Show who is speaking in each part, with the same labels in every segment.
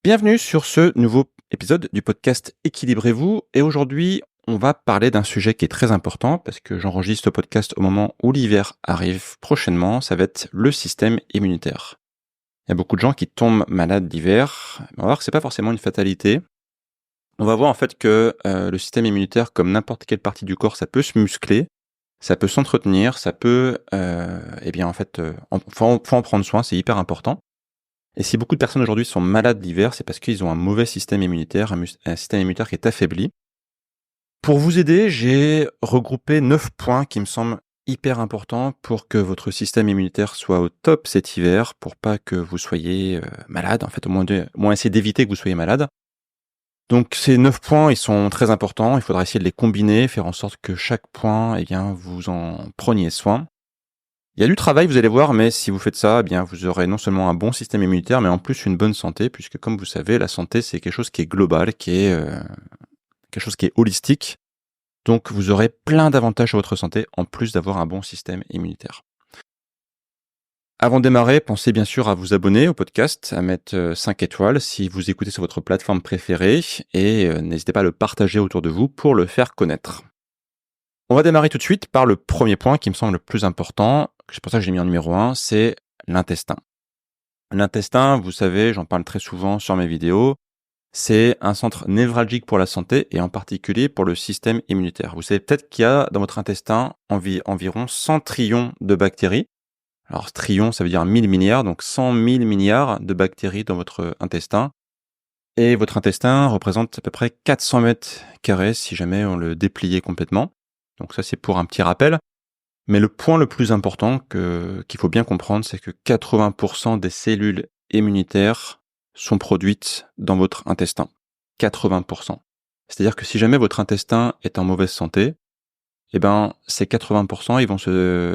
Speaker 1: Bienvenue sur ce nouveau épisode du podcast Équilibrez-vous. Et aujourd'hui, on va parler d'un sujet qui est très important parce que j'enregistre ce podcast au moment où l'hiver arrive prochainement. Ça va être le système immunitaire. Il y a beaucoup de gens qui tombent malades d'hiver. On va voir que c'est pas forcément une fatalité. On va voir en fait que le système immunitaire, comme n'importe quelle partie du corps, ça peut se muscler, ça peut s'entretenir, ça peut, faut en prendre soin. C'est hyper important. Et si beaucoup de personnes aujourd'hui sont malades d'hiver, c'est parce qu'ils ont un mauvais système immunitaire, un système immunitaire qui est affaibli. Pour vous aider, j'ai regroupé 9 points qui me semblent hyper importants pour que votre système immunitaire soit au top cet hiver, pour pas que vous soyez malade, en fait, au moins essayer d'éviter que vous soyez malade. Donc ces 9 points, ils sont très importants, il faudra essayer de les combiner, faire en sorte que chaque point, vous en preniez soin. Il y a du travail, vous allez voir, mais si vous faites ça, vous aurez non seulement un bon système immunitaire, mais en plus une bonne santé, puisque comme vous savez, la santé, c'est quelque chose qui est global, quelque chose qui est holistique. Donc, vous aurez plein d'avantages à votre santé, en plus d'avoir un bon système immunitaire. Avant de démarrer, pensez bien sûr à vous abonner au podcast, à mettre 5 étoiles si vous écoutez sur votre plateforme préférée, et n'hésitez pas à le partager autour de vous pour le faire connaître. On va démarrer tout de suite par le premier point qui me semble le plus important, c'est pour ça que j'ai mis en numéro 1, c'est l'intestin. L'intestin, vous savez, j'en parle très souvent sur mes vidéos, c'est un centre névralgique pour la santé et en particulier pour le système immunitaire. Vous savez peut-être qu'il y a dans votre intestin environ 100 trillions de bactéries. Alors trillion, ça veut dire 1000 milliards, donc 100 000 milliards de bactéries dans votre intestin. Et votre intestin représente à peu près 400 mètres carrés si jamais on le dépliait complètement. Donc ça, c'est pour un petit rappel. Mais le point le plus important qu'il faut bien comprendre, c'est que 80% des cellules immunitaires sont produites dans votre intestin. 80%. C'est-à-dire que si jamais votre intestin est en mauvaise santé, ces 80%,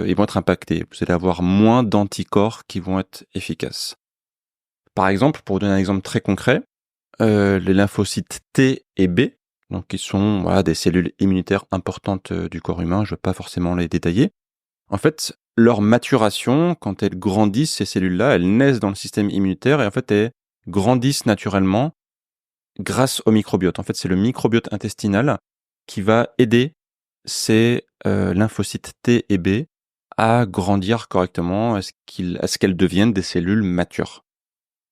Speaker 1: ils vont être impactés. Vous allez avoir moins d'anticorps qui vont être efficaces. Par exemple, pour vous donner un exemple très concret, les lymphocytes T et B, donc qui sont des cellules immunitaires importantes du corps humain, je ne vais pas forcément les détailler. En fait, leur maturation, quand elles grandissent, ces cellules-là, elles naissent dans le système immunitaire et en fait, elles grandissent naturellement grâce au microbiote. En fait, c'est le microbiote intestinal qui va aider ces lymphocytes T et B à grandir correctement, à ce qu'elles deviennent des cellules matures.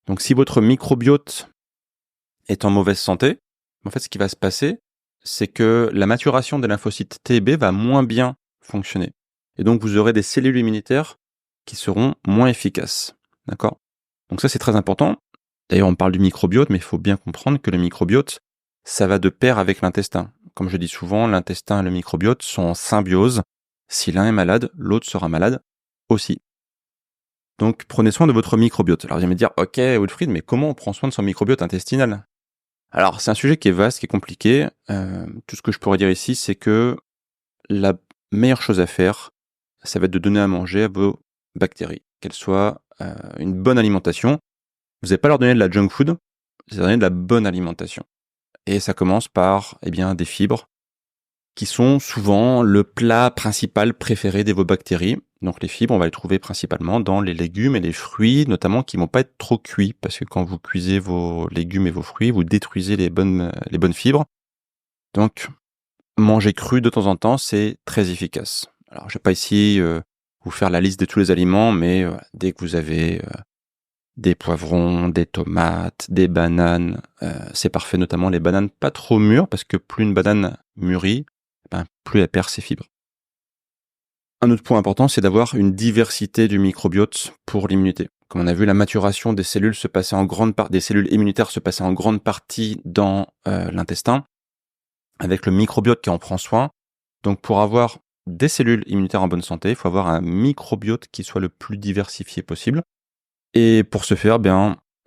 Speaker 1: Donc, si votre microbiote est en mauvaise santé, en fait, ce qui va se passer, c'est que la maturation des lymphocytes T et B va moins bien fonctionner. Et donc, vous aurez des cellules immunitaires qui seront moins efficaces. D'accord ? Donc ça, c'est très important. D'ailleurs, on parle du microbiote, mais il faut bien comprendre que le microbiote, ça va de pair avec l'intestin. Comme je dis souvent, l'intestin et le microbiote sont en symbiose. Si l'un est malade, l'autre sera malade aussi. Donc, prenez soin de votre microbiote. Alors, vous allez me dire, ok, Wilfried, mais comment on prend soin de son microbiote intestinal ? Alors, c'est un sujet qui est vaste, qui est compliqué. Tout ce que je pourrais dire ici, c'est que la meilleure chose à faire, ça va être de donner à manger à vos bactéries, qu'elles soient une bonne alimentation. Vous n'allez pas leur donner de la junk food, vous allez leur donner de la bonne alimentation. Et ça commence par des fibres qui sont souvent le plat principal préféré de vos bactéries. Donc les fibres, on va les trouver principalement dans les légumes et les fruits, notamment qui ne vont pas être trop cuits, parce que quand vous cuisez vos légumes et vos fruits, vous détruisez les bonnes fibres. Donc manger cru de temps en temps, c'est très efficace. Alors je ne vais pas ici vous faire la liste de tous les aliments, mais dès que vous avez des poivrons, des tomates, des bananes, c'est parfait, notamment les bananes pas trop mûres, parce que plus une banane mûrit, plus elle perd ses fibres. Un autre point important, c'est d'avoir une diversité du microbiote pour l'immunité. Comme on a vu, la maturation des cellules des cellules immunitaires se passait en grande partie dans l'intestin, avec le microbiote qui en prend soin. Donc pour avoir des cellules immunitaires en bonne santé, il faut avoir un microbiote qui soit le plus diversifié possible. Et pour ce faire,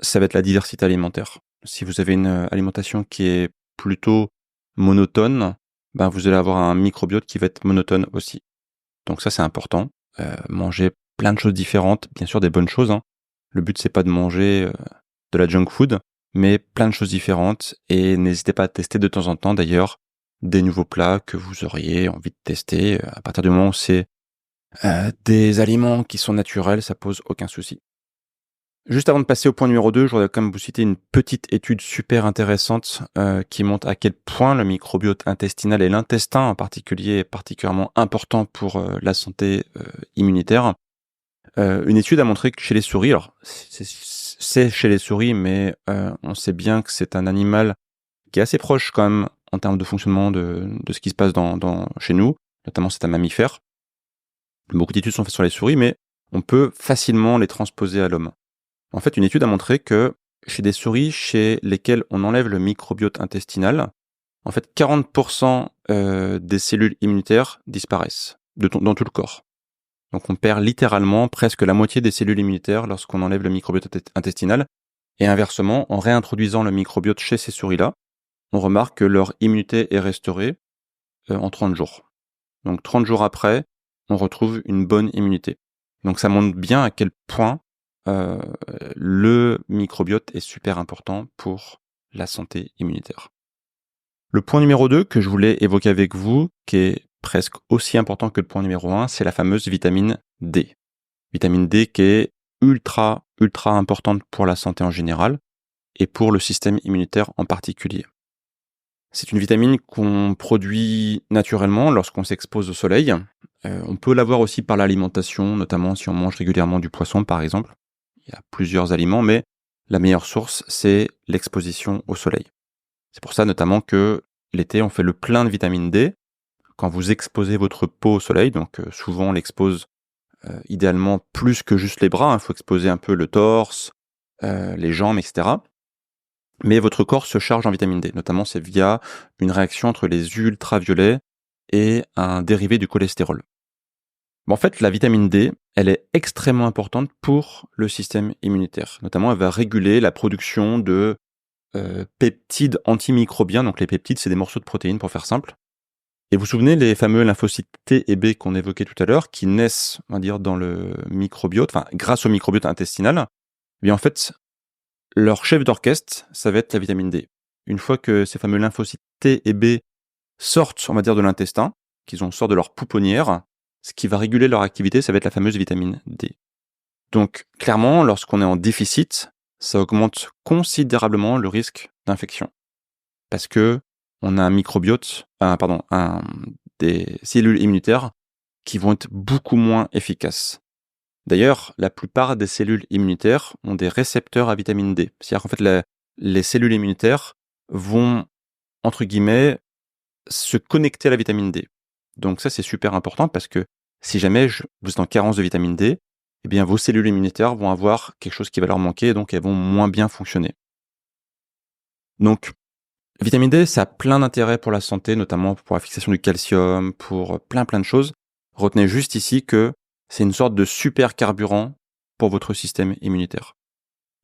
Speaker 1: ça va être la diversité alimentaire. Si vous avez une alimentation qui est plutôt monotone, vous allez avoir un microbiote qui va être monotone aussi. Donc ça, c'est important. Manger plein de choses différentes, bien sûr des bonnes choses. Le but, c'est pas de manger de la junk food, mais plein de choses différentes. Et n'hésitez pas à tester de temps en temps, d'ailleurs, des nouveaux plats que vous auriez envie de tester. À partir du moment où c'est des aliments qui sont naturels, ça pose aucun souci. Juste avant de passer au point numéro 2, je voudrais quand même vous citer une petite étude super intéressante qui montre à quel point le microbiote intestinal et l'intestin en particulier est particulièrement important pour la santé immunitaire. Une étude a montré que chez les souris, alors c'est chez les souris, mais on sait bien que c'est un animal qui est assez proche quand même en termes de fonctionnement de ce qui se passe chez nous, notamment c'est un mammifère. Beaucoup d'études sont faites sur les souris, mais on peut facilement les transposer à l'homme. En fait, une étude a montré que chez des souris chez lesquelles on enlève le microbiote intestinal, en fait 40% des cellules immunitaires disparaissent dans tout le corps. Donc on perd littéralement presque la moitié des cellules immunitaires lorsqu'on enlève le microbiote intestinal. Et inversement, en réintroduisant le microbiote chez ces souris-là, on remarque que leur immunité est restaurée en 30 jours. Donc 30 jours après, on retrouve une bonne immunité. Donc ça montre bien à quel point le microbiote est super important pour la santé immunitaire. Le point numéro 2 que je voulais évoquer avec vous, qui est presque aussi important que le point numéro 1, c'est la fameuse vitamine D. Vitamine D qui est ultra importante pour la santé en général et pour le système immunitaire en particulier. C'est une vitamine qu'on produit naturellement lorsqu'on s'expose au soleil. On peut l'avoir aussi par l'alimentation, notamment si on mange régulièrement du poisson par exemple. Il y a plusieurs aliments, mais la meilleure source, c'est l'exposition au soleil. C'est pour ça notamment que l'été, on fait le plein de vitamine D. Quand vous exposez votre peau au soleil, donc souvent on l'expose idéalement plus que juste les bras, il faut exposer un peu le torse, les jambes, etc. Mais votre corps se charge en vitamine D, notamment c'est via une réaction entre les ultraviolets et un dérivé du cholestérol. En fait, la vitamine D, elle est extrêmement importante pour le système immunitaire. Notamment, elle va réguler la production de peptides antimicrobiens. Donc les peptides, c'est des morceaux de protéines pour faire simple. Et vous vous souvenez les fameux lymphocytes T et B qu'on évoquait tout à l'heure, qui naissent, on va dire, dans le microbiote, enfin grâce au microbiote intestinal. Eh bien en fait, leur chef d'orchestre, ça va être la vitamine D. Une fois que ces fameux lymphocytes T et B sortent, on va dire, de l'intestin, qu'ils sortent de leur pouponnière, ce qui va réguler leur activité, ça va être la fameuse vitamine D. Donc, clairement, lorsqu'on est en déficit, ça augmente considérablement le risque d'infection. Parce que on a un microbiote, des cellules immunitaires qui vont être beaucoup moins efficaces. D'ailleurs, la plupart des cellules immunitaires ont des récepteurs à vitamine D. C'est-à-dire qu'en fait, les cellules immunitaires vont, entre guillemets, se connecter à la vitamine D. Donc ça, c'est super important parce que si jamais vous êtes en carence de vitamine D, eh bien vos cellules immunitaires vont avoir quelque chose qui va leur manquer et donc elles vont moins bien fonctionner. Donc, vitamine D, ça a plein d'intérêts pour la santé, notamment pour la fixation du calcium, pour plein de choses. Retenez juste ici que c'est une sorte de super carburant pour votre système immunitaire.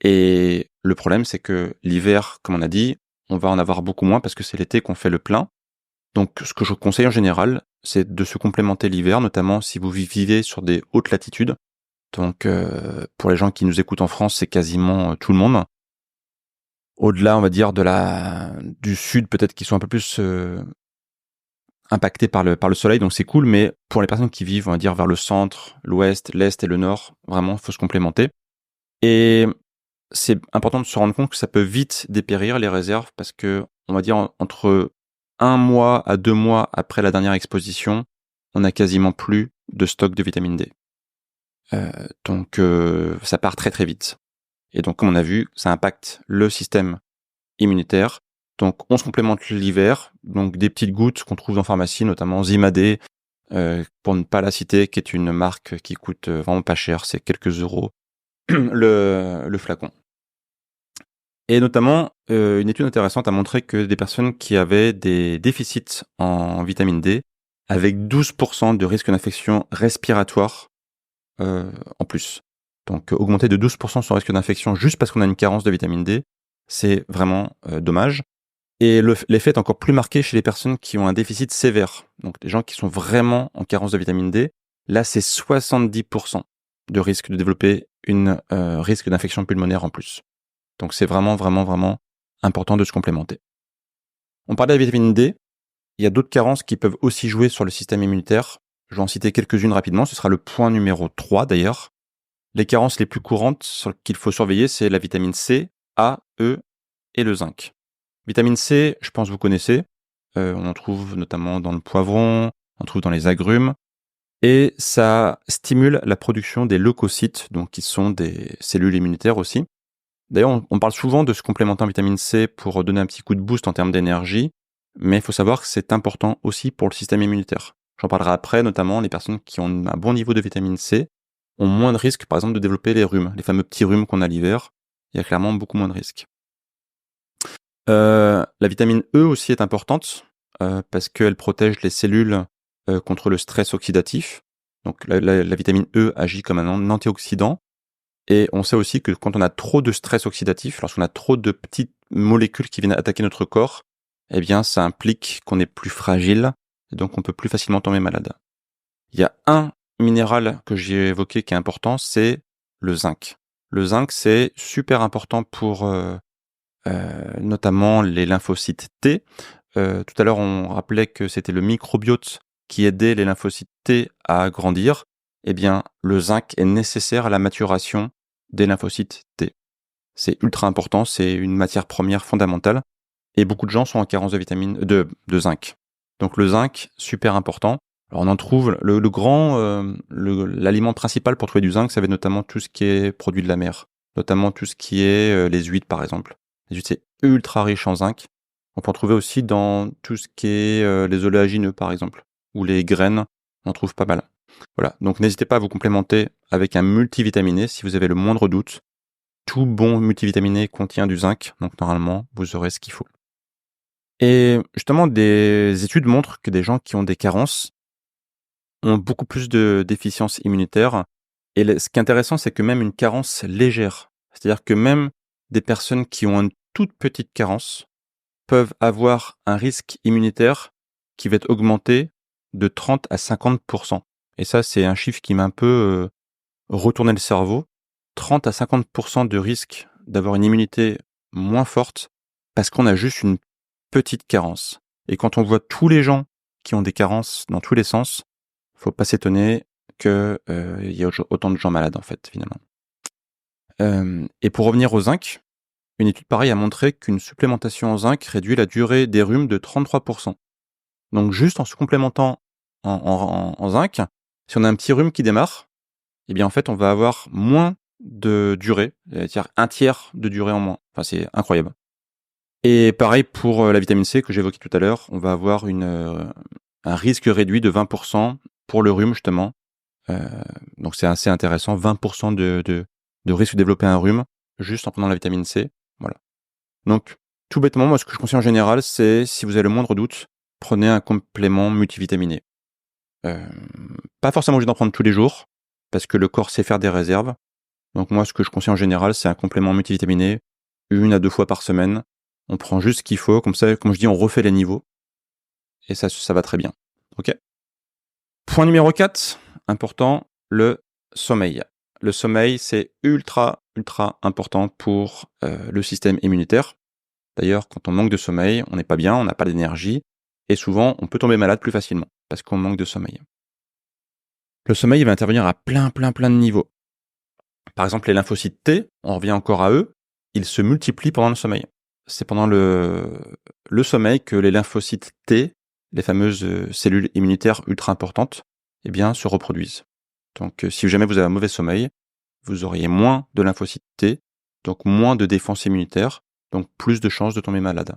Speaker 1: Et le problème, c'est que l'hiver, comme on a dit, on va en avoir beaucoup moins parce que c'est l'été qu'on fait le plein. Donc, ce que je conseille en général, c'est de se complémenter l'hiver, notamment si vous vivez sur des hautes latitudes. Donc, pour les gens qui nous écoutent en France, c'est quasiment tout le monde. Au-delà, on va dire, du sud, peut-être qu'ils sont un peu plus impactés par le soleil, donc c'est cool. Mais pour les personnes qui vivent, on va dire, vers le centre, l'ouest, l'est et le nord, vraiment, il faut se complémenter. Et c'est important de se rendre compte que ça peut vite dépérir les réserves parce que, on va dire, entre 1 mois à 2 mois après la dernière exposition, on n'a quasiment plus de stock de vitamine D. Donc ça part très très vite. Et donc comme on a vu, ça impacte le système immunitaire. Donc on se complémente l'hiver, donc des petites gouttes qu'on trouve en pharmacie, notamment Zimadé, pour ne pas la citer, qui est une marque qui coûte vraiment pas cher, c'est quelques euros le flacon. Et notamment, une étude intéressante a montré que des personnes qui avaient des déficits en vitamine D, avec 12% de risque d'infection respiratoire en plus. Donc augmenter de 12% son risque d'infection juste parce qu'on a une carence de vitamine D, c'est vraiment dommage. Et l'effet est encore plus marqué chez les personnes qui ont un déficit sévère. Donc les gens qui sont vraiment en carence de vitamine D, là c'est 70% de risque de développer une risque d'infection pulmonaire en plus. Donc c'est vraiment important de se complémenter. On parlait de la vitamine D, il y a d'autres carences qui peuvent aussi jouer sur le système immunitaire. Je vais en citer quelques-unes rapidement, ce sera le point numéro 3 d'ailleurs. Les carences les plus courantes qu'il faut surveiller, c'est la vitamine C, A, E et le zinc. Vitamine C, je pense que vous connaissez. On en trouve notamment dans le poivron, on en trouve dans les agrumes. Et ça stimule la production des leucocytes, donc qui sont des cellules immunitaires aussi. D'ailleurs, on parle souvent de se complémenter en vitamine C pour donner un petit coup de boost en termes d'énergie, mais il faut savoir que c'est important aussi pour le système immunitaire. J'en parlerai après, notamment les personnes qui ont un bon niveau de vitamine C ont moins de risques, par exemple, de développer les rhumes, les fameux petits rhumes qu'on a l'hiver. Il y a clairement beaucoup moins de risques. La vitamine E aussi est importante parce qu'elle protège les cellules contre le stress oxydatif. Donc la vitamine E agit comme un antioxydant. Et on sait aussi que quand on a trop de stress oxydatif, lorsqu'on a trop de petites molécules qui viennent attaquer notre corps, eh bien ça implique qu'on est plus fragile, et donc on peut plus facilement tomber malade. Il y a un minéral que j'ai évoqué qui est important, c'est le zinc. Le zinc, c'est super important pour notamment les lymphocytes T. Tout à l'heure, on rappelait que c'était le microbiote qui aidait les lymphocytes T à grandir. Eh bien, le zinc est nécessaire à la maturation des lymphocytes T. C'est ultra important, c'est une matière première fondamentale. Et beaucoup de gens sont en carence de de zinc. Donc le zinc, super important. Alors on en trouve l'aliment principal pour trouver du zinc, ça va être notamment tout ce qui est produit de la mer, notamment tout ce qui est les huîtres par exemple. Les huîtres, c'est ultra riche en zinc. On peut en trouver aussi dans tout ce qui est les oléagineux par exemple, ou les graines, on en trouve pas mal. Voilà, donc n'hésitez pas à vous complémenter avec un multivitaminé si vous avez le moindre doute. Tout bon multivitaminé contient du zinc, donc normalement vous aurez ce qu'il faut. Et justement, des études montrent que des gens qui ont des carences ont beaucoup plus de déficiences immunitaires. Et ce qui est intéressant, c'est que même une carence légère, c'est-à-dire que même des personnes qui ont une toute petite carence peuvent avoir un risque immunitaire qui va être augmenté de 30 à 50%. Et ça, c'est un chiffre qui m'a un peu retourné le cerveau. 30 à 50% de risque d'avoir une immunité moins forte parce qu'on a juste une petite carence. Et quand on voit tous les gens qui ont des carences dans tous les sens, faut pas s'étonner que y a autant de gens malades en fait finalement. Et pour revenir au zinc, une étude pareille a montré qu'une supplémentation en zinc réduit la durée des rhumes de 33%. Donc juste en se complémentant en zinc, si on a un petit rhume qui démarre, eh bien en fait on va avoir moins de durée, c'est-à-dire un tiers de durée en moins. Enfin c'est incroyable. Et pareil pour la vitamine C que j'évoquais tout à l'heure, on va avoir un risque réduit de 20% pour le rhume justement. Donc c'est assez intéressant, 20% de risque de développer un rhume juste en prenant la vitamine C. Voilà. Donc tout bêtement, moi ce que je conseille en général, c'est si vous avez le moindre doute, prenez un complément multivitaminé. Pas forcément obligé d'en prendre tous les jours, parce que le corps sait faire des réserves. Donc moi ce que je conseille en général, c'est un complément multivitaminé, 1 à 2 fois par semaine. On prend juste ce qu'il faut, comme ça, comme je dis, on refait les niveaux. Et ça va très bien. Ok. Point numéro 4, important, le sommeil. Le sommeil, c'est ultra important pour le système immunitaire. D'ailleurs, quand on manque de sommeil, on n'est pas bien, on n'a pas d'énergie, et souvent, on peut tomber malade plus facilement, parce qu'on manque de sommeil. Le sommeil va intervenir à plein de niveaux. Par exemple, les lymphocytes T, on revient encore à eux, ils se multiplient pendant le sommeil. C'est pendant le sommeil que les lymphocytes T, les fameuses cellules immunitaires ultra importantes, eh bien, se reproduisent. Donc, si jamais vous avez un mauvais sommeil, vous auriez moins de lymphocytes T, donc moins de défense immunitaire, donc plus de chances de tomber malade.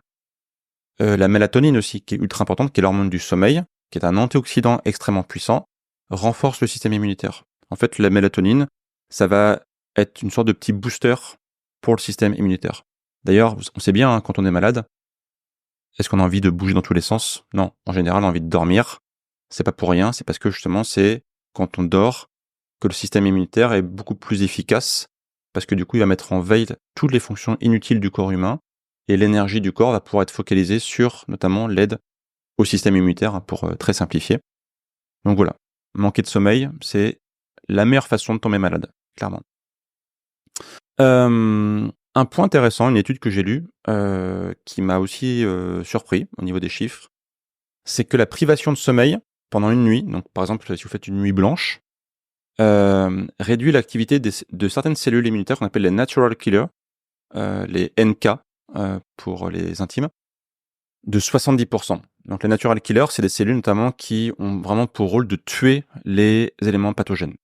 Speaker 1: La mélatonine aussi, qui est ultra importante, qui est l'hormone du sommeil, qui est un antioxydant extrêmement puissant, renforce le système immunitaire. En fait, la mélatonine, ça va être une sorte de petit booster pour le système immunitaire. D'ailleurs, on sait bien, hein, quand on est malade, est-ce qu'on a envie de bouger dans tous les sens? Non. En général, on a envie de dormir. C'est pas pour rien, c'est parce que justement, c'est quand on dort que le système immunitaire est beaucoup plus efficace, parce que du coup, il va mettre en veille toutes les fonctions inutiles du corps humain, et l'énergie du corps va pouvoir être focalisée sur, notamment, l'aide au système immunitaire, hein, pour très simplifier. Donc voilà, manquer de sommeil, c'est la meilleure façon de tomber malade, clairement. Un point intéressant, une étude que j'ai lue, qui m'a aussi surpris au niveau des chiffres, c'est que la privation de sommeil pendant une nuit, donc par exemple si vous faites une nuit blanche, réduit l'activité de certaines cellules immunitaires qu'on appelle les natural killers, les NK pour les intimes, de 70%. Donc les natural killers, c'est des cellules notamment qui ont vraiment pour rôle de tuer les éléments pathogènes.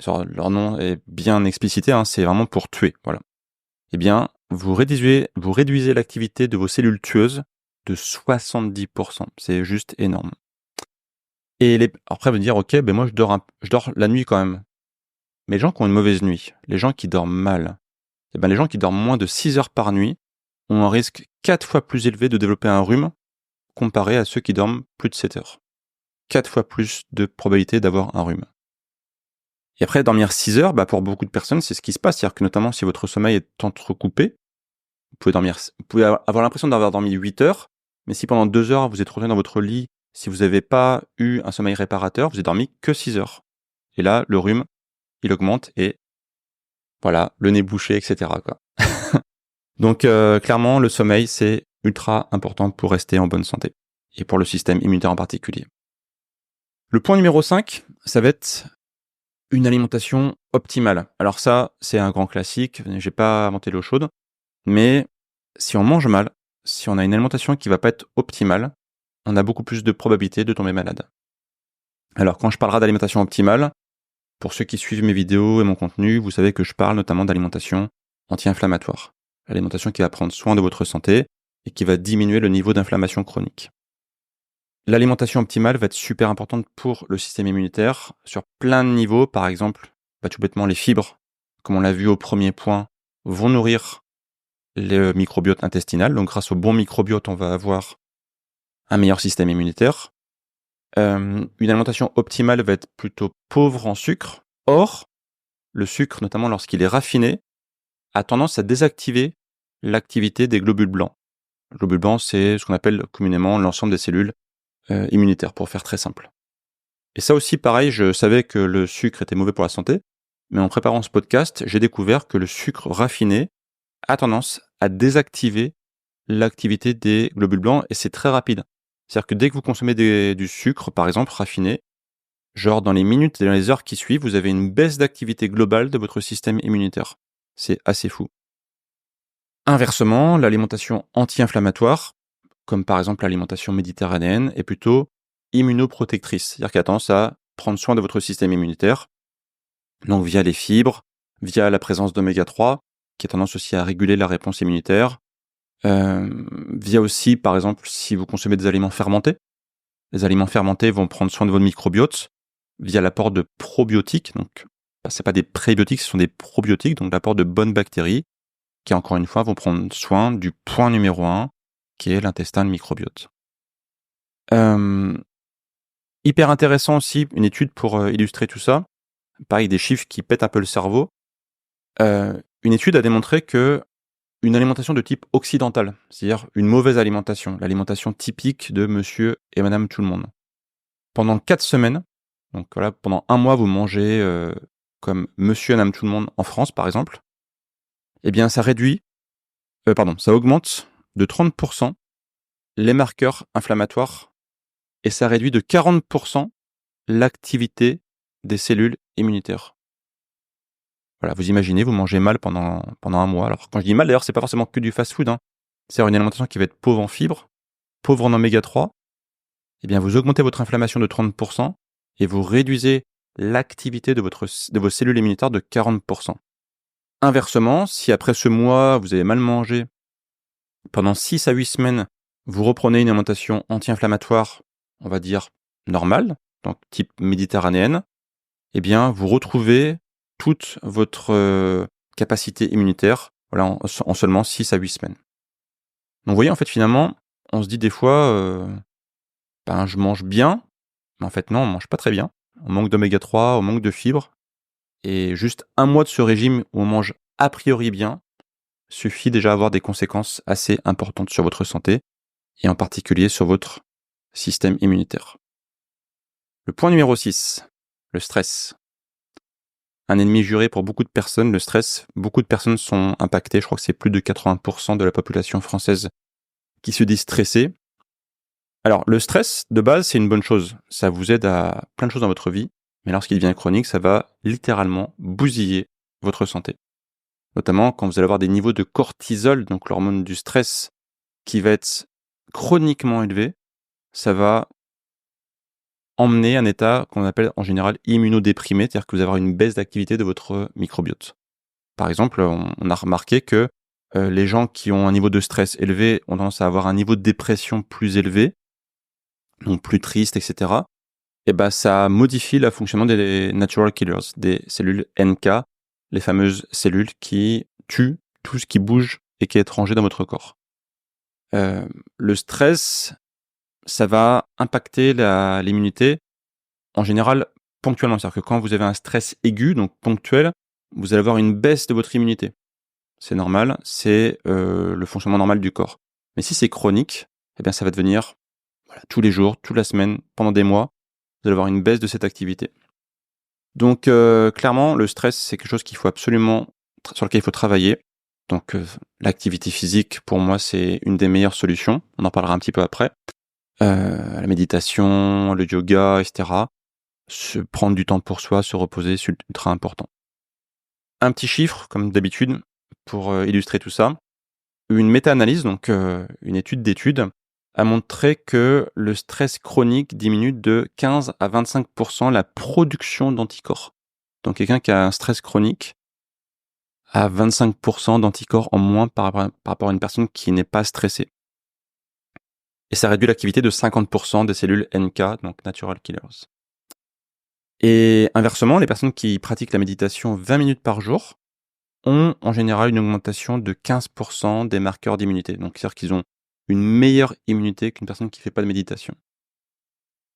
Speaker 1: Leur nom est bien explicité, hein, c'est vraiment pour tuer, voilà. Eh bien, vous réduisez l'activité de vos cellules tueuses de 70%. C'est juste énorme. Et après, vous dire, ok, ben moi je dors la nuit quand même. Mais les gens qui ont une mauvaise nuit, les gens qui dorment mal, eh ben les gens qui dorment moins de 6 heures par nuit ont un risque 4 fois plus élevé de développer un rhume comparé à ceux qui dorment plus de 7 heures. 4 fois plus de probabilité d'avoir un rhume. Et après, dormir 6 heures, bah pour beaucoup de personnes, c'est ce qui se passe. C'est-à-dire que notamment si votre sommeil est entrecoupé, vous pouvez avoir l'impression d'avoir dormi 8 heures, mais si pendant 2 heures vous êtes retourné dans votre lit, si vous n'avez pas eu un sommeil réparateur, vous avez dormi que 6 heures. Et là, le rhume, il augmente et voilà, le nez bouché, etc., quoi. Donc, clairement, le sommeil, c'est ultra important pour rester en bonne santé et pour le système immunitaire en particulier. Le point numéro 5, ça va être une alimentation optimale. Alors ça, c'est un grand classique, j'ai pas inventé l'eau chaude, mais si on mange mal, si on a une alimentation qui va pas être optimale, on a beaucoup plus de probabilité de tomber malade. Alors, quand je parlerai d'alimentation optimale, pour ceux qui suivent mes vidéos et mon contenu, vous savez que je parle notamment d'alimentation anti-inflammatoire. L'alimentation qui va prendre soin de votre santé et qui va diminuer le niveau d'inflammation chronique. L'alimentation optimale va être super importante pour le système immunitaire sur plein de niveaux. Par exemple, tout bêtement, les fibres, comme on l'a vu au premier point, vont nourrir le microbiote intestinal. Donc grâce au bon microbiote, on va avoir un meilleur système immunitaire. Une alimentation optimale va être plutôt pauvre en sucre. Or, le sucre, notamment lorsqu'il est raffiné, a tendance à désactiver l'activité des globules blancs. Les globules blancs, c'est ce qu'on appelle communément l'ensemble des cellules immunitaires, pour faire très simple. Et ça aussi, pareil, je savais que le sucre était mauvais pour la santé, mais en préparant ce podcast, j'ai découvert que le sucre raffiné a tendance à désactiver l'activité des globules blancs, et c'est très rapide. C'est-à-dire que dès que vous consommez du sucre, par exemple, raffiné, genre dans les minutes et dans les heures qui suivent, vous avez une baisse d'activité globale de votre système immunitaire. C'est assez fou. Inversement, l'alimentation anti-inflammatoire, comme par exemple l'alimentation méditerranéenne, est plutôt immunoprotectrice, c'est-à-dire qu'elle a tendance à prendre soin de votre système immunitaire, donc via les fibres, via la présence d'oméga 3, qui a tendance aussi à réguler la réponse immunitaire, via aussi, par exemple, si vous consommez des aliments fermentés. Les aliments fermentés vont prendre soin de votre microbiote via l'apport de probiotiques, donc c'est pas des prébiotiques, ce sont des probiotiques, donc l'apport de bonnes bactéries, qui encore une fois vont prendre soin du point numéro 1, qui est l'intestin, le microbiote. Hyper intéressant aussi, une étude pour illustrer tout ça. Pareil, des chiffres qui pètent un peu le cerveau. Une étude a démontré que une alimentation de type occidental, c'est-à-dire une mauvaise alimentation, l'alimentation typique de monsieur et madame tout le monde. Pendant 4 semaines, donc voilà, pendant 1 mois, vous mangez comme monsieur et madame tout le monde en France, par exemple, eh bien, ça augmente de 30% les marqueurs inflammatoires et ça réduit de 40% l'activité des cellules immunitaires. Voilà, vous imaginez, vous mangez mal pendant 1 mois. Alors, quand je dis mal, d'ailleurs, c'est pas forcément que du fast-food, hein. C'est une alimentation qui va être pauvre en fibres, pauvre en oméga 3. Eh bien, vous augmentez votre inflammation de 30% et vous réduisez l'activité de vos cellules immunitaires de 40%. Inversement, si après ce mois, vous avez mal mangé, pendant 6 à 8 semaines, vous reprenez une alimentation anti-inflammatoire, on va dire normale, donc type méditerranéenne, eh bien, vous retrouvez toute votre capacité immunitaire, voilà, en seulement 6 à 8 semaines. Donc, vous voyez, en fait, finalement, on se dit des fois, je mange bien, mais en fait, non, on mange pas très bien. On manque d'oméga 3, on manque de fibres, et juste 1 mois de ce régime où on mange a priori bien, suffit déjà à avoir des conséquences assez importantes sur votre santé, et en particulier sur votre système immunitaire. Le point numéro 6, le stress. Un ennemi juré pour beaucoup de personnes, le stress. Beaucoup de personnes sont impactées, je crois que c'est plus de 80% de la population française qui se dit stressée. Alors, le stress, de base, c'est une bonne chose. Ça vous aide à plein de choses dans votre vie. Mais lorsqu'il devient chronique, ça va littéralement bousiller votre santé. Notamment quand vous allez avoir des niveaux de cortisol, donc l'hormone du stress, qui va être chroniquement élevé, ça va emmener un état qu'on appelle en général immunodéprimé, c'est-à-dire que vous allez avoir une baisse d'activité de votre microbiote. Par exemple, on a remarqué que les gens qui ont un niveau de stress élevé ont tendance à avoir un niveau de dépression plus élevé, donc plus triste, etc. Et ben, ça modifie le fonctionnement des natural killers, des cellules NK, les fameuses cellules qui tuent tout ce qui bouge et qui est étranger dans votre corps. Le stress, ça va impacter l'immunité, en général, ponctuellement. C'est-à-dire que quand vous avez un stress aigu, donc ponctuel, vous allez avoir une baisse de votre immunité. C'est normal, c'est le fonctionnement normal du corps. Mais si c'est chronique, eh bien ça va devenir tous les jours, toute la semaine, pendant des mois, vous allez avoir une baisse de cette activité. Donc clairement, le stress, c'est quelque chose qu'il faut absolument, sur lequel il faut travailler. Donc l'activité physique, pour moi, c'est une des meilleures solutions. On en parlera un petit peu après. La méditation, le yoga, etc. Se prendre du temps pour soi, se reposer, c'est ultra important. Un petit chiffre, comme d'habitude, pour illustrer tout ça. Une méta-analyse, donc une étude d'études, a montré que le stress chronique diminue de 15 à 25% la production d'anticorps. Donc quelqu'un qui a un stress chronique a 25% d'anticorps en moins par rapport à une personne qui n'est pas stressée. Et ça réduit l'activité de 50% des cellules NK, donc Natural Killers. Et inversement, les personnes qui pratiquent la méditation 20 minutes par jour ont en général une augmentation de 15% des marqueurs d'immunité. Donc c'est-à-dire qu'ils ont une meilleure immunité qu'une personne qui ne fait pas de méditation.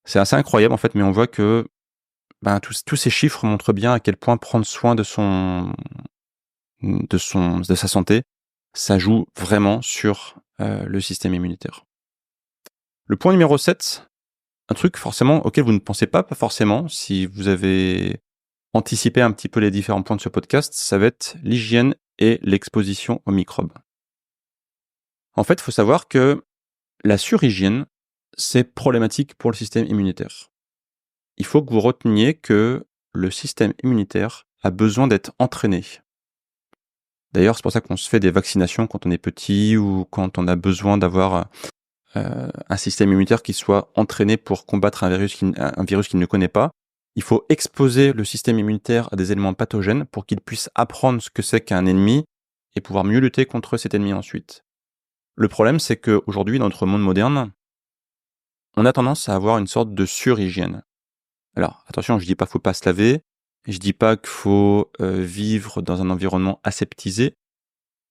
Speaker 1: C'est assez incroyable en fait, mais on voit que tous ces chiffres montrent bien à quel point prendre soin de sa santé, ça joue vraiment sur le système immunitaire. Le point numéro 7, un truc forcément auquel vous ne pensez pas forcément, si vous avez anticipé un petit peu les différents points de ce podcast, ça va être l'hygiène et l'exposition aux microbes. En fait, il faut savoir que la surhygiène, c'est problématique pour le système immunitaire. Il faut que vous reteniez que le système immunitaire a besoin d'être entraîné. D'ailleurs, c'est pour ça qu'on se fait des vaccinations quand on est petit ou quand on a besoin d'avoir un système immunitaire qui soit entraîné pour combattre un virus qu'il ne connaît pas. Il faut exposer le système immunitaire à des éléments pathogènes pour qu'il puisse apprendre ce que c'est qu'un ennemi et pouvoir mieux lutter contre cet ennemi ensuite. Le problème, c'est qu'aujourd'hui, dans notre monde moderne, on a tendance à avoir une sorte de surhygiène. Alors, attention, je dis pas qu'il faut pas se laver, je dis pas qu'il faut vivre dans un environnement aseptisé,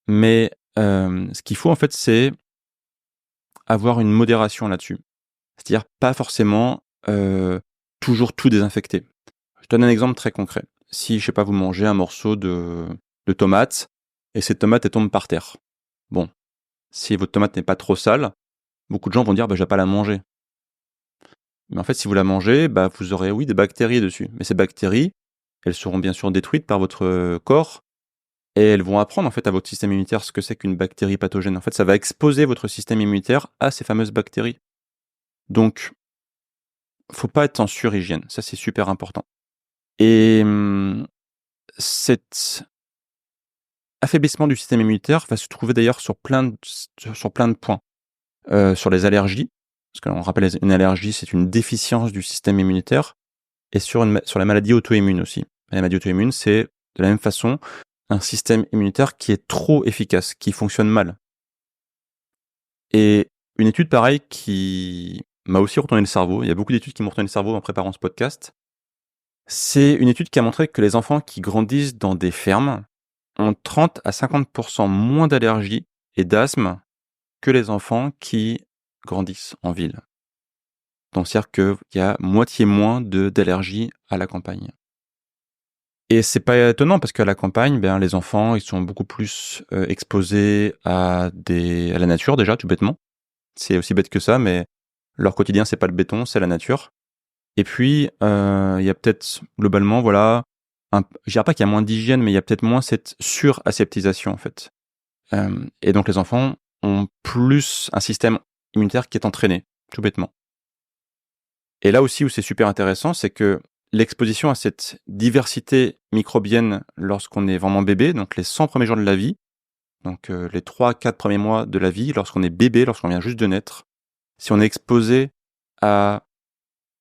Speaker 1: mais ce qu'il faut en fait, c'est avoir une modération là-dessus. C'est-à-dire pas forcément toujours tout désinfecter. Je donne un exemple très concret. Si, je sais pas, vous mangez un morceau de tomate et cette tomate elle tombe par terre. Bon, si votre tomate n'est pas trop sale, beaucoup de gens vont dire je vais pas la manger. Mais en fait, si vous la mangez, vous aurez oui des bactéries dessus. Mais ces bactéries, elles seront bien sûr détruites par votre corps et elles vont apprendre en fait à votre système immunitaire ce que c'est qu'une bactérie pathogène. En fait, ça va exposer votre système immunitaire à ces fameuses bactéries. Donc, faut pas être en surhygiène, ça c'est super important. Et cet affaiblissement du système immunitaire va se trouver d'ailleurs sur plein de points. Sur les allergies, parce qu'on rappelle une allergie, c'est une déficience du système immunitaire, et sur la maladie auto-immune aussi. La maladie auto-immune, c'est de la même façon un système immunitaire qui est trop efficace, qui fonctionne mal. Et une étude pareille qui m'a aussi retourné le cerveau, il y a beaucoup d'études qui m'ont retourné le cerveau en préparant ce podcast, c'est une étude qui a montré que les enfants qui grandissent dans des fermes ont 30 à 50% moins d'allergies et d'asthme que les enfants qui grandissent en ville. Donc c'est-à-dire qu'il y a moitié moins d'allergies à la campagne. Et c'est pas étonnant parce qu'à la campagne, les enfants, ils sont beaucoup plus exposés à la nature déjà, tout bêtement. C'est aussi bête que ça, mais leur quotidien, c'est pas le béton, c'est la nature. Et puis, il y a peut-être globalement, je dirais pas qu'il y a moins d'hygiène, mais il y a peut-être moins cette suraseptisation en fait. Et donc les enfants ont plus un système immunitaire qui est entraîné, tout bêtement. Et là aussi où c'est super intéressant, c'est que l'exposition à cette diversité microbienne lorsqu'on est vraiment bébé, donc les 100 premiers jours de la vie, donc les 3-4 premiers mois de la vie, lorsqu'on est bébé, lorsqu'on vient juste de naître, si on est exposé à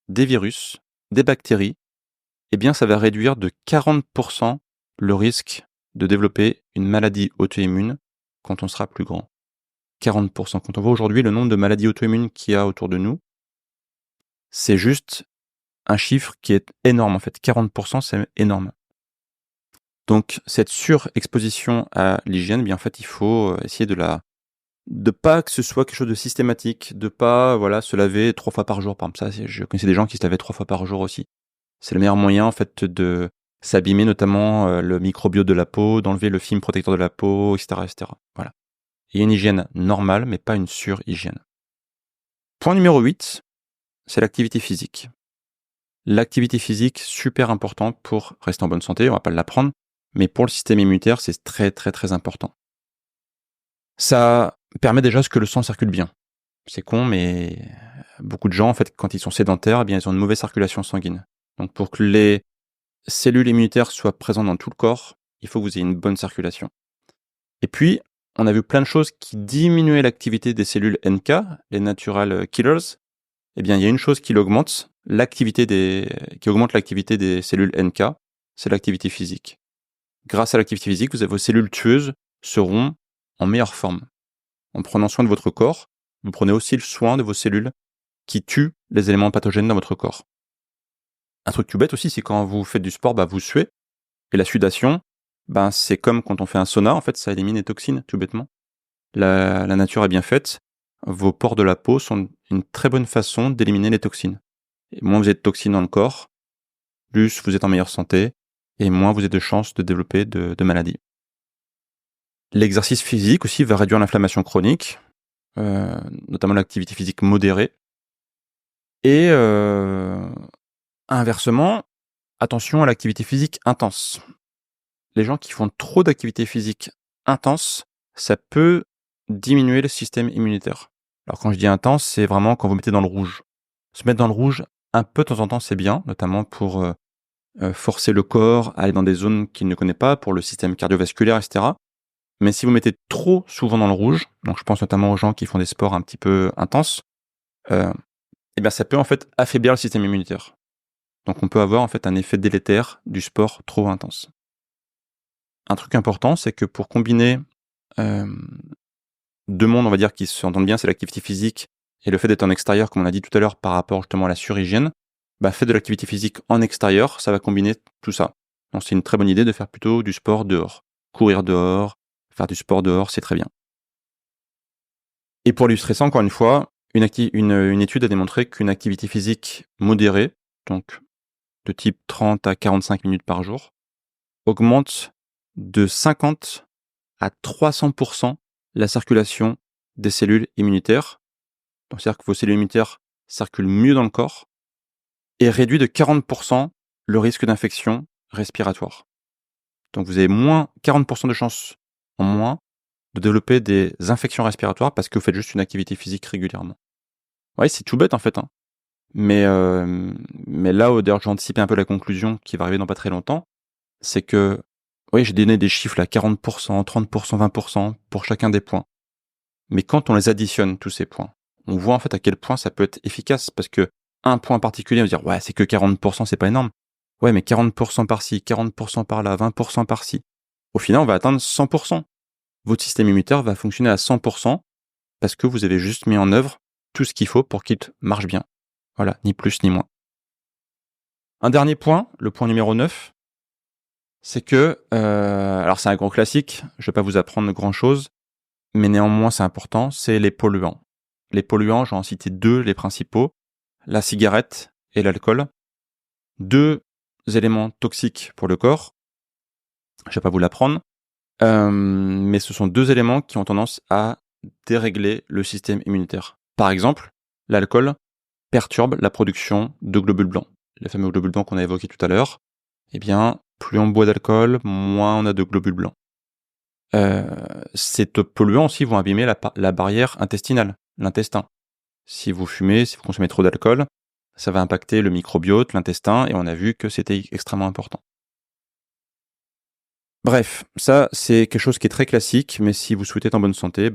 Speaker 1: des virus, des bactéries, eh bien ça va réduire de 40% le risque de développer une maladie auto-immune quand on sera plus grand. 40%. Quand on voit aujourd'hui le nombre de maladies auto-immunes qu'il y a autour de nous, c'est juste un chiffre qui est énorme en fait. 40%, c'est énorme. Donc cette surexposition à l'hygiène, eh bien en fait, il faut essayer de pas que ce soit quelque chose de systématique, de pas se laver 3 fois par jour. Par exemple, ça, je connaissais des gens qui se lavaient 3 fois par jour aussi. C'est le meilleur moyen en fait de s'abîmer, notamment le microbiote de la peau, d'enlever le film protecteur de la peau, etc., etc. Voilà. Il y a une hygiène normale, mais pas une sur-hygiène. Point numéro 8, c'est l'activité physique. L'activité physique, super important pour rester en bonne santé, on va pas l'apprendre, mais pour le système immunitaire, c'est très très très important. Ça permet déjà à ce que le sang circule bien. C'est con, mais beaucoup de gens, en fait, quand ils sont sédentaires, eh bien, ils ont une mauvaise circulation sanguine. Donc pour que les cellules immunitaires soient présentes dans tout le corps, il faut que vous ayez une bonne circulation. Et puis, on a vu plein de choses qui diminuaient l'activité des cellules NK, les natural killers. Eh bien, il y a une chose qui augmente l'activité des cellules NK, c'est l'activité physique. Grâce à l'activité physique, vos cellules tueuses seront en meilleure forme. En prenant soin de votre corps, vous prenez aussi le soin de vos cellules qui tuent les éléments pathogènes dans votre corps. Un truc tout bête aussi, c'est quand vous faites du sport, vous suez. Et la sudation, c'est comme quand on fait un sauna, en fait, ça élimine les toxines, tout bêtement. La nature est bien faite. Vos pores de la peau sont une très bonne façon d'éliminer les toxines. Et moins vous êtes de toxines dans le corps, plus vous êtes en meilleure santé, et moins vous avez de chances de développer de maladies. L'exercice physique aussi va réduire l'inflammation chronique, notamment l'activité physique modérée. Et inversement, attention à l'activité physique intense. Les gens qui font trop d'activité physique intense, ça peut diminuer le système immunitaire. Alors quand je dis intense, c'est vraiment quand vous mettez dans le rouge. Se mettre dans le rouge un peu de temps en temps, c'est bien, notamment pour forcer le corps à aller dans des zones qu'il ne connaît pas, pour le système cardiovasculaire, etc. Mais si vous mettez trop souvent dans le rouge, donc je pense notamment aux gens qui font des sports un petit peu intenses, ça peut en fait affaiblir le système immunitaire. Donc on peut avoir en fait un effet délétère du sport trop intense. Un truc important, c'est que pour combiner deux mondes, on va dire, qui s'entendent bien, c'est l'activité physique et le fait d'être en extérieur, comme on a dit tout à l'heure, par rapport justement à la surhygiène, faites de l'activité physique en extérieur, ça va combiner tout ça. Donc c'est une très bonne idée de faire plutôt du sport dehors. Courir dehors, faire du sport dehors, c'est très bien. Et pour illustrer ça, encore une fois, une étude a démontré qu'une activité physique modérée, donc de type 30 à 45 minutes par jour, augmente de 50 à 300% la circulation des cellules immunitaires. Donc, c'est-à-dire que vos cellules immunitaires circulent mieux dans le corps et réduit de 40% le risque d'infection respiratoire. Donc, vous avez 40% de chances en moins de développer des infections respiratoires parce que vous faites juste une activité physique régulièrement. Ouais, c'est tout bête en fait. Mais là, d'ailleurs, j'anticipe un peu la conclusion qui va arriver dans pas très longtemps. C'est que, oui, j'ai donné des chiffres là, 40%, 30%, 20% pour chacun des points. Mais quand on les additionne, tous ces points, on voit en fait à quel point ça peut être efficace. Parce que un point particulier, on va dire, ouais, c'est que 40%, c'est pas énorme. Ouais, mais 40% par-ci, 40% par-là, 20% par-ci. Au final, on va atteindre 100%. Votre système immunitaire va fonctionner à 100% parce que vous avez juste mis en œuvre tout ce qu'il faut pour qu'il marche bien. Voilà, ni plus ni moins. Un dernier point, le point numéro 9, c'est que, alors c'est un gros classique, je vais pas vous apprendre grand-chose, mais néanmoins c'est important, c'est les polluants. Les polluants, j'en ai cité deux, les principaux, la cigarette et l'alcool. Deux éléments toxiques pour le corps, je vais pas vous l'apprendre, mais ce sont deux éléments qui ont tendance à dérégler le système immunitaire. Par exemple, l'alcool perturbe la production de globules blancs. Les fameux globules blancs qu'on a évoqués tout à l'heure, eh bien, plus on boit d'alcool, moins on a de globules blancs. Ces polluants aussi vont abîmer la barrière intestinale, l'intestin. Si vous fumez, si vous consommez trop d'alcool, ça va impacter le microbiote, l'intestin, et on a vu que c'était extrêmement important. Bref, ça, c'est quelque chose qui est très classique, mais si vous souhaitez être en bonne santé,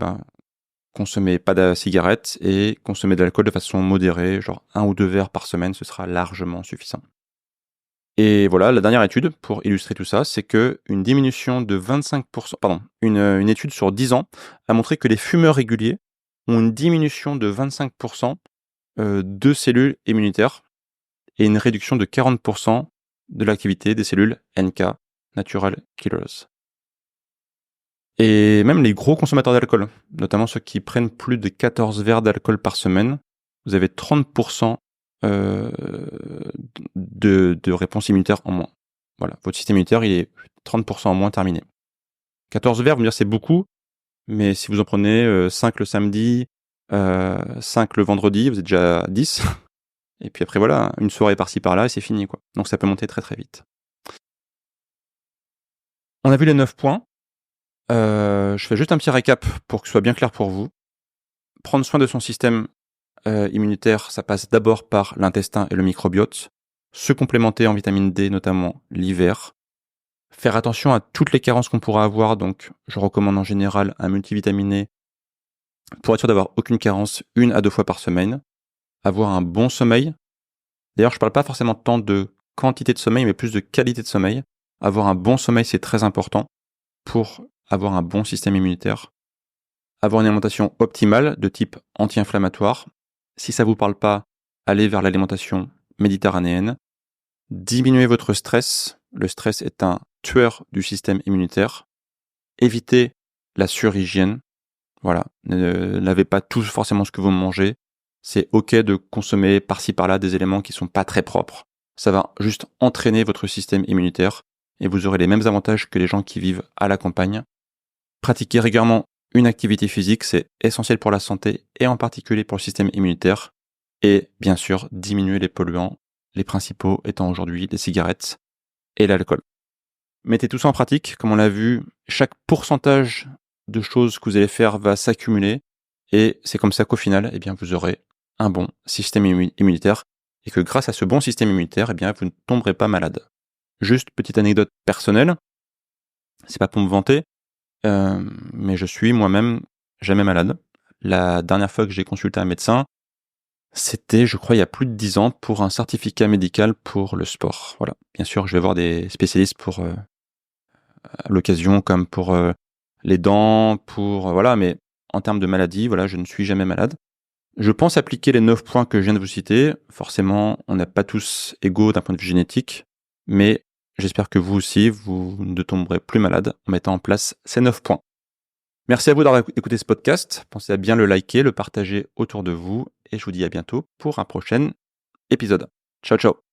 Speaker 1: consommez pas de cigarettes et consommez de l'alcool de façon modérée, genre 1 ou 2 verres par semaine, ce sera largement suffisant. Et voilà, la dernière étude pour illustrer tout ça, c'est qu'une diminution de 25 pardon, une étude sur 10 ans a montré que les fumeurs réguliers ont une diminution de 25 de cellules immunitaires et une réduction de 40 de l'activité des cellules NK, Natural Killers. Et même les gros consommateurs d'alcool, notamment ceux qui prennent plus de 14 verres d'alcool par semaine, vous avez 30 de réponse immunitaire en moins. Voilà, votre système immunitaire, il est 30 en moins terminé. 14 verres, vous me dire c'est beaucoup, mais si vous en prenez 5 le samedi, 5 le vendredi, vous êtes déjà à 10. Et puis après voilà, une soirée par-ci par-là et c'est fini, quoi. Donc ça peut monter très très vite. On a vu les 9 points. Je fais juste un petit récap pour que ce soit bien clair pour vous. Prendre soin de son système immunitaire, ça passe d'abord par l'intestin et le microbiote. Se complémenter en vitamine D, notamment l'hiver. Faire attention à toutes les carences qu'on pourra avoir, donc je recommande en général un multivitaminé pour être sûr d'avoir aucune carence 1 à 2 fois par semaine. Avoir un bon sommeil. D'ailleurs, je parle pas forcément tant de quantité de sommeil, mais plus de qualité de sommeil. Avoir un bon sommeil, c'est très important pour avoir un bon système immunitaire. Avoir une alimentation optimale de type anti-inflammatoire. Si ça vous parle pas, allez vers l'alimentation méditerranéenne. Diminuez votre stress. Le stress est un tueur du système immunitaire. Évitez la surhygiène. Voilà. Ne lavez pas tout forcément ce que vous mangez. C'est ok de consommer par-ci par-là des éléments qui sont pas très propres. Ça va juste entraîner votre système immunitaire et vous aurez les mêmes avantages que les gens qui vivent à la campagne. Pratiquer régulièrement une activité physique, c'est essentiel pour la santé et en particulier pour le système immunitaire. Et bien sûr, diminuer les polluants, les principaux étant aujourd'hui les cigarettes et l'alcool. Mettez tout ça en pratique. Comme on l'a vu, chaque pourcentage de choses que vous allez faire va s'accumuler. Et c'est comme ça qu'au final, vous aurez un bon système immunitaire. Et que grâce à ce bon système immunitaire, vous ne tomberez pas malade. Juste petite anecdote personnelle. C'est pas pour me vanter, mais je suis moi-même jamais malade. La dernière fois que j'ai consulté un médecin, c'était, je crois, il y a plus de 10 ans pour un certificat médical pour le sport. Voilà. Bien sûr, je vais voir des spécialistes pour à l'occasion, comme pour les dents, pour voilà, mais en termes de maladie, voilà, je ne suis jamais malade. Je pense appliquer les 9 points que je viens de vous citer. Forcément, on n'a pas tous égaux d'un point de vue génétique, mais j'espère que vous aussi, vous ne tomberez plus malade en mettant en place ces 9 points. Merci à vous d'avoir écouté ce podcast. Pensez à bien le liker, le partager autour de vous, et je vous dis à bientôt pour un prochain épisode. Ciao, ciao.